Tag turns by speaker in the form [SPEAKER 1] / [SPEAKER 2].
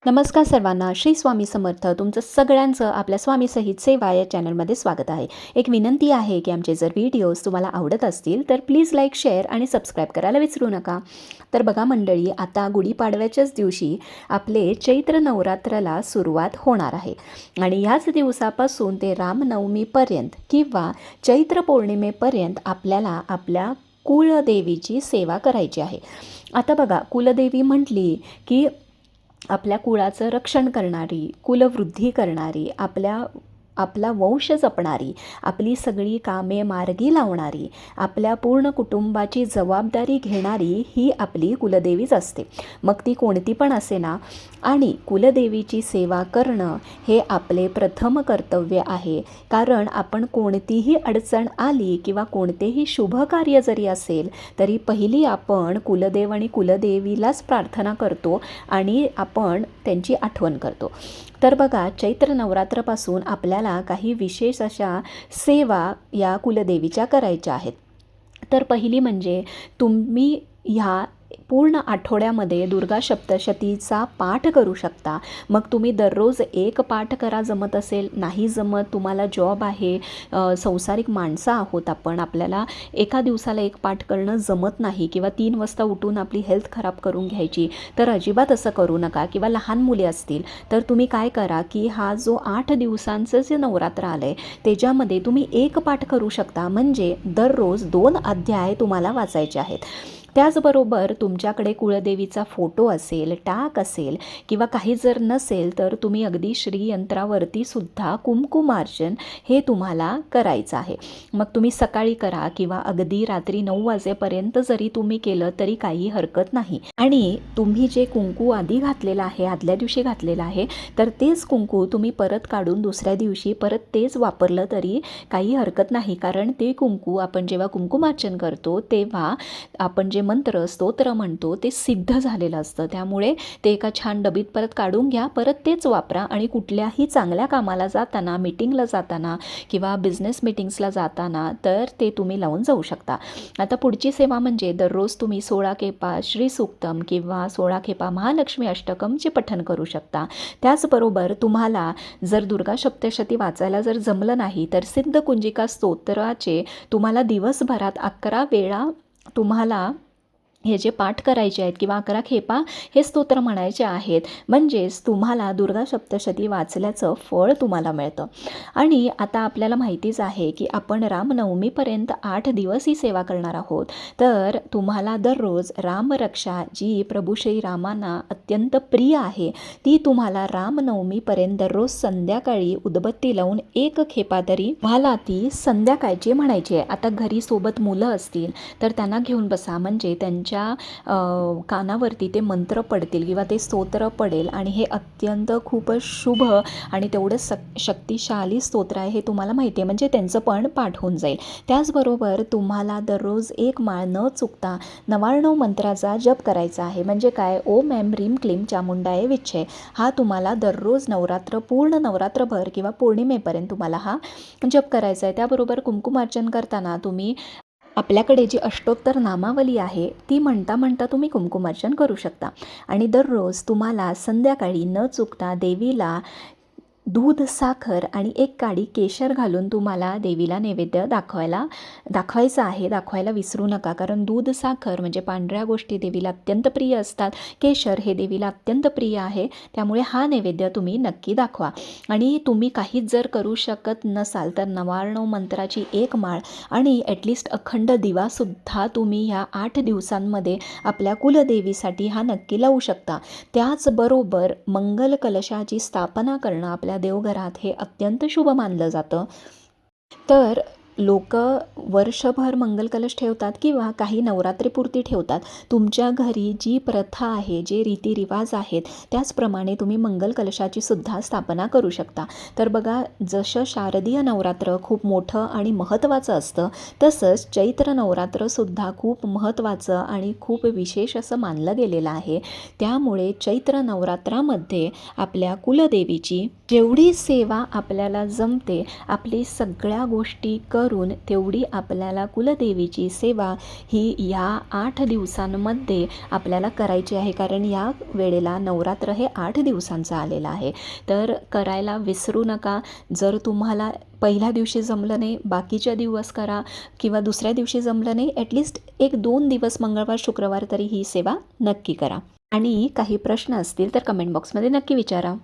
[SPEAKER 1] नमस्कार सर्वांना. श्री स्वामी समर्थ. तुमचं सगळ्यांचं आपल्या स्वामी सहित सेवा या चॅनलमध्ये स्वागत आहे. एक विनंती आहे की आमचे जर व्हिडिओज तुम्हाला आवडत असतील तर प्लीज लाईक, शेअर आणि सबस्क्राईब करायला विसरू नका. तर बघा मंडळी, आता गुढीपाडव्याच्याच दिवशी आपले चैत्र नवरात्राला सुरुवात होणार आहे आणि याच दिवसापासून ते रामनवमीपर्यंत किंवा चैत्र पौर्णिमेपर्यंत आपल्याला आपल्या कुलदेवीची सेवा करायची आहे. आता बघा, कुलदेवी म्हटली की आपल्या कुळाचं रक्षण करणारी, कुलवृद्धी करणारी, आपला वंश जपणारी, आपली सगळी कामे मार्गी लावणारी, आपल्या पूर्ण कुटुंबाची जबाबदारी घेणारी ही आपली कुलदेवीच असते. मग ती कोणती पण असे ना. आणि कुलदेवीची सेवा करणं हे आपले प्रथम कर्तव्य आहे. कारण आपण कोणतीही अडचण आली किंवा कोणतेही शुभ कार्य जरी असेल तरी पहिली आपण कुलदेव आणि कुलदेवीलाच प्रार्थना करतो आणि आपण त्यांची आठवण करतो. तर बघा, चैत्र नवरात्रापासून आपल्याला काही विशेष अशा सेवा या कुलदेवीच्या करायच्या आहेत. तर पहिली म्हणजे तुम्ही ह्या पूर्ण आठवड्यामध्ये दुर्गा सप्तशतीचा पाठ करू शकता. मग तुम्ही दररोज एक पाठ करा, जमत असेल. नाही जमत, तुम्हाला जॉब आहे, संसारिक माणसं आहोत आपण, आपल्याला एका दिवसाला एक पाठ करणं जमत नाही किंवा 3 वाजता उठून आपली हेल्थ खराब करून घ्यायची, तर अजिबात असं करू नका. किंवा लहान मुले असतील तर तुम्ही काय करा की हा जो 8 दिवसांचं जे नवरात्र आलं आहे त्याच्यामध्ये तुम्ही एक पाठ करू शकता. म्हणजे दररोज 2 अध्याय तुम्हाला वाचायचे आहेत. त्याचबरोबर तुमच्याकडे कुळदेवीचा फोटो असेल, टाक असेल किंवा काही जर नसेल तर तुम्ही अगदी श्रीयंत्रावरती सुद्धा कुंकुमार्चन हे तुम्हाला करायचं आहे. मग तुम्ही सकाळी करा किंवा अगदी रात्री 9 वाजेपर्यंत जरी तुम्ही केलं तरी काही हरकत नाही. आणि तुम्ही जे कुंकू आधी घातलेलं आहे, आदल्या दिवशी घातलेलं आहे, तर तेच कुंकू तुम्ही परत काढून दुसऱ्या दिवशी परत तेच वापरलं तरी काही हरकत नाही. कारण ते कुंकू आपण जेव्हा कुंकुमार्चन करतो तेव्हा आपण जे मंत्र स्तोत्र म्हणतो ते सिद्ध झालेलं असतं. त्यामुळे ते एका छान डबीत परत काढून घ्या, परत तेच वापरा आणि कुठल्याही चांगल्या कामाला जाताना, मीटिंगला जाताना किंवा बिझनेस मीटिंग्सला जाताना तर ते तुम्ही लावून जाऊ शकता. आता पुढची सेवा म्हणजे दररोज तुम्ही 16 खेपा श्रीसूक्तम किंवा 16 खेपा महालक्ष्मी अष्टकमचे पठण करू शकता. त्याचबरोबर तुम्हाला जर दुर्गा सप्तशती वाचायला जर जमलं नाही तर सिद्धकुंजिका स्तोत्राचे तुम्हाला दिवसभरात 11 वेळा तुम्हाला हे जे पाठ करायचे आहेत किंवा 11 खेपा हे स्तोत्र म्हणायचे आहेत. म्हणजेच तुम्हाला दुर्गा सप्तशती वाचल्याचं फळ तुम्हाला मिळतं. आणि आता आपल्याला माहितीच आहे की आपण रामनवमीपर्यंत 8 दिवस ही सेवा करणार आहोत. तर तुम्हाला दररोज रामरक्षा जी प्रभू श्रीरामांना अत्यंत प्रिय आहे ती तुम्हाला रामनवमीपर्यंत दररोज संध्याकाळी उदबत्ती लावून 1 खेपा तरी तुम्हाला ती संध्याकाळची म्हणायची आहे. आता घरी सोबत मुलं असतील तर त्यांना घेऊन बसा, म्हणजे त्यांच्या कानावरती ते मंत्र पडतील किंवा ते स्तोत्र पडेल आणि हे अत्यंत खूपच शुभ आणि तेवढं शक्तिशाली स्तोत्र आहे हे तुम्हाला माहिती आहे. म्हणजे त्यांचं पण पाठ होऊन जाईल. त्याचबरोबर तुम्हाला दररोज 1 माळ न चुकता 99 मंत्राचा जप करायचा आहे. म्हणजे काय, ओम ऐं ह्रीं क्लीं चामुंडाय विच्चे हा तुम्हाला दररोज पूर्ण नवरात्रभर किंवा पौर्णिमेपर्यंत तुम्हाला हा जप करायचा आहे. त्याबरोबर कुंकुमार्चन करताना तुम्ही आपल्याकडे जी अष्टोत्तर नामावली आहे ती म्हणता म्हणता तुम्ही कुंकुमार्चन करू शकता. आणि दररोज तुम्हाला संध्याकाळी न चुकता देवीला दूध, साखर आणि 1 काडी केशर घालून तुम्हाला देवीला नैवेद्य दाखवायचा आहे. दाखवायला विसरू नका. कारण दूध, साखर म्हणजे पांढऱ्या गोष्टी देवीला अत्यंत प्रिय असतात. केशर हे देवीला अत्यंत प्रिय आहे. त्यामुळे हा नैवेद्य तुम्ही नक्की दाखवा. आणि तुम्ही काहीच जर करू शकत नसाल तर 99 मंत्राची 1 माळ आणि ॲटलिस्ट अखंड दिवासुद्धा तुम्ही ह्या 8 दिवसांमध्ये आपल्या कुलदेवीसाठी हा नक्की लावू शकता. त्याचबरोबर मंगल कलशाची स्थापना करणं आपल्या देवघरात हे अत्यंत शुभ मानलं जातं. तर लोक वर्षभर मंगल कलश ठेवतात किंवा काही नवरात्रीपुरती ठेवतात. तुमच्या घरी जी प्रथा आहे, जे रीतिरिवाज आहेत त्याचप्रमाणे तुम्ही मंगल कलशाची सुद्धा स्थापना करू शकता. तर बघा, जसं शारदीय नवरात्र खूप मोठं आणि महत्त्वाचं असतं तसंच चैत्र नवरात्रसुद्धा खूप महत्त्वाचं आणि खूप विशेष असं मानलं गेलेलं आहे. त्यामुळे चैत्र नवरात्रामध्ये आपल्या कुलदेवीची जेवढी सेवा आपल्याला जमते आपली सगळ्या गोष्टी जेणेकरून तेवढी आपल्याला कुलदेवीची सेवा ही या 8 दिवसांमध्ये आपल्याला करायची आहे. कारण या वेळेला नवरात्र हे 8 दिवसांचं आलेलं आहे. तर करायला विसरू नका. जर तुम्हाला पहिल्या दिवशी जमलं नाही, बाकीच्या दिवस करा, किंवा दुसऱ्या दिवशी जमलं नाही, ॲटलिस्ट 1-2 दिवस मंगळवार शुक्रवार तरी ही सेवा नक्की करा. आणि काही प्रश्न असतील तर कमेंट बॉक्समध्ये नक्की विचारा.